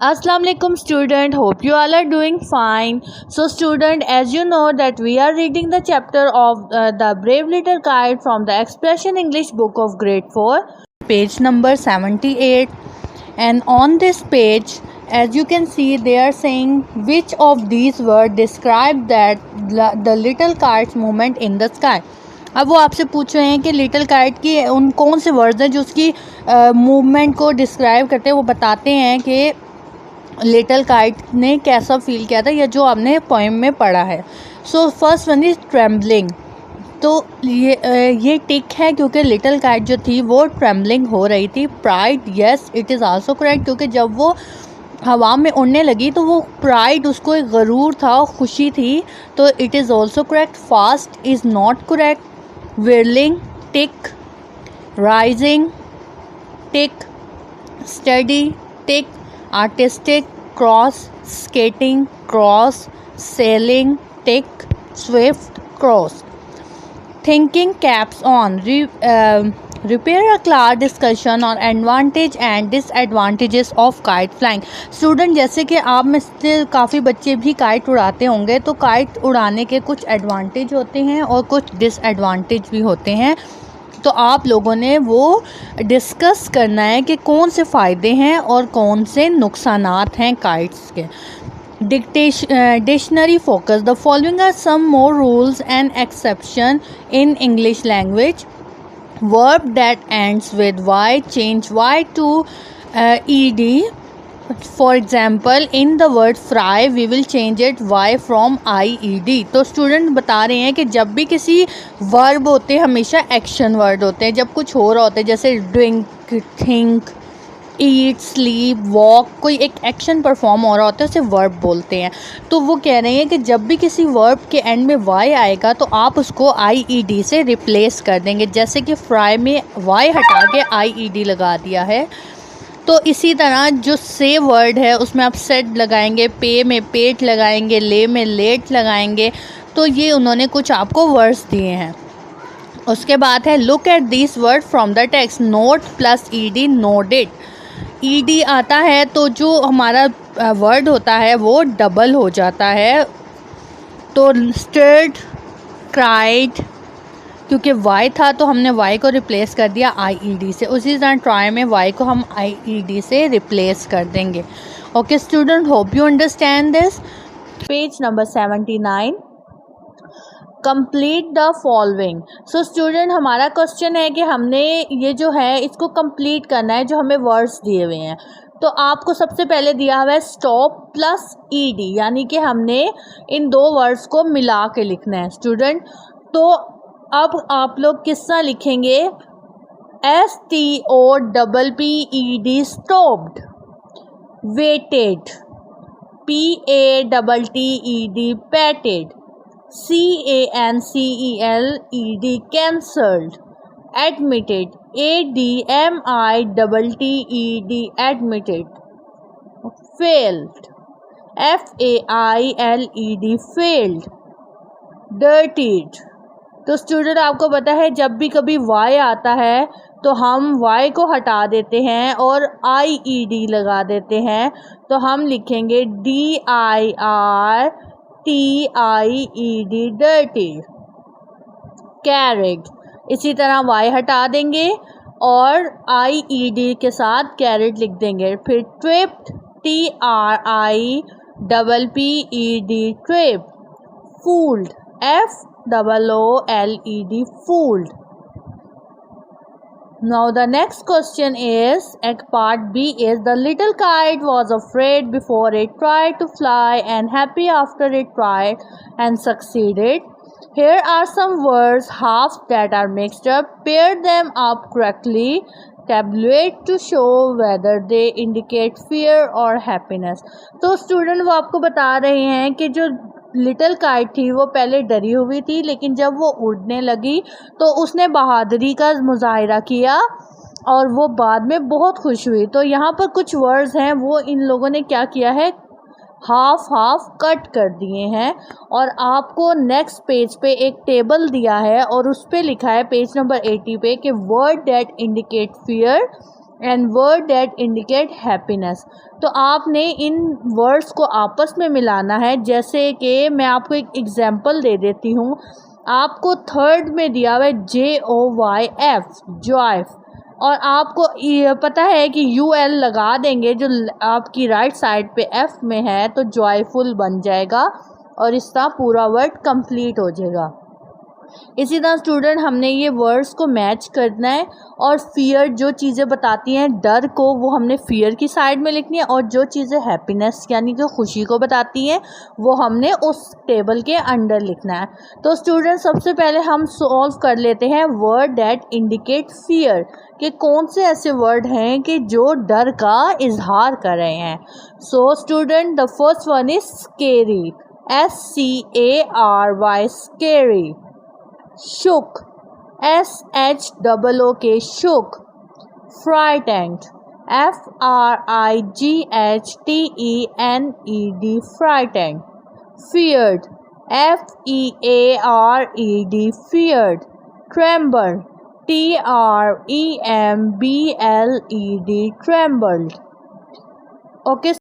Assalamu alaikum student, hope you all are doing fine. So student, as you know that we are reading the chapter of the Brave Little Kite from the Expression English book of grade 4, page number 78. And on this page, as you can see, they are saying which of these words describe that the little kite's movement in the sky. अब वो आपसे पूछ रहे हैं कि little kite की उन कौन से वर्ड्स हैं जो उसकी मूवमेंट को डिस्क्राइब करते हैं, वो बताते हैं कि लिटिल काइट ने कैसा फील किया था या जो आपने पोएम में पढ़ा है. So first one is trembling. तो ये टिक है क्योंकि लिटिल काइट जो थी वो ट्रेम्बलिंग हो रही थी. Pride, yes it is also correct, क्योंकि जब वो हवा में उड़ने लगी तो वो प्राइड, उसको एक गरूर था, खुशी थी, तो it is also correct. Fast is not correct. Whirling, tick. Rising, tick. Study, tick. Artistic, cross. Skating, cross. Sailing, tick. Swift, cross. Thinking, caps on. Repair a class discussion on advantage and disadvantages of kite flying. Student, जैसे कि आप में से काफ़ी बच्चे भी kite उड़ाते होंगे, तो काइट उड़ाने के कुछ एडवांटेज होते हैं और कुछ डिसएडवांटेज भी होते हैं. तो आप लोगों ने वो डिस्कस करना है कि कौन से फ़ायदे हैं और कौन से नुकसानात हैं काइट्स के. Dictionary focus. The following are some more rules and exception in English language. Verb that ends with y, change y to ed. For example, in the word fry we will change it y from ied. तो student बता रहे हैं कि जब भी किसी verb होते हैं हमेशा एक्शन वर्ड होते हैं. जब कुछ हो रहा होता है जैसे ड्रिंक, थिंक, ईट, स्लीप, वॉक, कोई एक एक्शन परफॉर्म हो रहा होता है उसे वर्ब बोलते हैं. तो वो कह रहे हैं कि जब भी किसी वर्ब के एंड में वाई आएगा तो आप उसको IED से रिप्लेस कर देंगे. जैसे कि फ्राई में वाई हटा के IED लगा दिया है, तो इसी तरह जो से वर्ड है उसमें आप सेट लगाएंगे, पे में पेट लगाएंगे, ले में लेट लगाएंगे. तो ये उन्होंने कुछ आपको वर्ड्स दिए हैं. उसके बाद है look at this word from the text. Note plus ED, noted. ED आता है तो जो हमारा वर्ड होता है वो डबल हो जाता है. तो स्टर्ड, क्राइड, क्योंकि वाई था तो हमने वाई को रिप्लेस कर दिया IED से. उसी तरह ट्राई में वाई को हम IED से रिप्लेस कर देंगे. Okay student, hope you understand this. Page number 79. Complete the following. So student, हमारा क्वेश्चन है कि हमने ये जो है इसको कंप्लीट करना है जो हमें वर्ड्स दिए हुए हैं. तो आपको सबसे पहले दिया हुआ है स्टॉप प्लस ED, यानी कि हमने इन दो वर्ड्स को मिला के लिखना है स्टूडेंट. तो अब आप लोग किस तरह लिखेंगे? STOPPED, stopped. Waited, PATTED, patted. CANCELED, cancelled. Admitted, ADMITTED, admitted. Failed, FAILED, failed. Dirtied. तो स्टूडेंट आपको पता है जब भी कभी वाई आता है तो हम वाई को हटा देते हैं और IED लगा देते हैं. तो हम लिखेंगे DIRTIED, dirty. Carried. इसी तरह वाई हटा देंगे और IED के साथ कैरेट लिख देंगे. फिर tripped, TRIPPED, trip. Fooled, FOOLED, fooled. Now the next question is, part B is, the little kite was afraid before it tried to fly and happy after it tried and succeeded. Here are some words half that are mixed up. Pair them up correctly. Tabulate to show whether they indicate fear or happiness. तो student वो आपको बता रहे हैं कि जो little kite थी वो पहले डरी हुई थी, लेकिन जब वो उड़ने लगी तो उसने बहादुरी का मुजाहिरा किया और वो बाद में बहुत खुश हुई. तो यहाँ पर कुछ वर्ड्स हैं वो इन लोगों ने क्या किया है, हाफ हाफ कट कर दिए हैं. और आपको नेक्स्ट पेज पे एक टेबल दिया है और उस पर लिखा है पेज नंबर 80 पे कि word that indicate fear and word that indicate happiness. तो आपने इन वर्ड्स को आपस में मिलाना है। जैसे कि मैं आपको एक एग्जांपल दे देती हूँ। आपको थर्ड में दिया हुआ है JOYF, जॉयफ, और आपको ये पता है कि UL लगा देंगे जो आपकी राइट साइड पे F में है, तो जॉयफुल बन जाएगा और इसका पूरा वर्ड कंप्लीट हो जाएगा। इसी तरह स्टूडेंट हमने ये वर्ड्स को मैच करना है, और फियर जो चीज़ें बताती हैं डर को, वो हमने फियर की साइड में लिखनी है, और जो चीज़ें हैप्पीनेस यानी कि खुशी को बताती हैं वो हमने उस टेबल के अंडर लिखना है। तो स्टूडेंट सबसे पहले हम सॉल्व कर लेते हैं वर्ड दैट इंडिकेट फियर, कि कौन से ऐसे वर्ड हैं कि जो डर का इजहार कर रहे हैं। So student the first one is scary, SCARY, scary. shook, SHOOK, shook. Frightened, FRIGHTENED, frightened. Feared, FEARED, feared. Tremble, TREMBLED, trembled. Okay.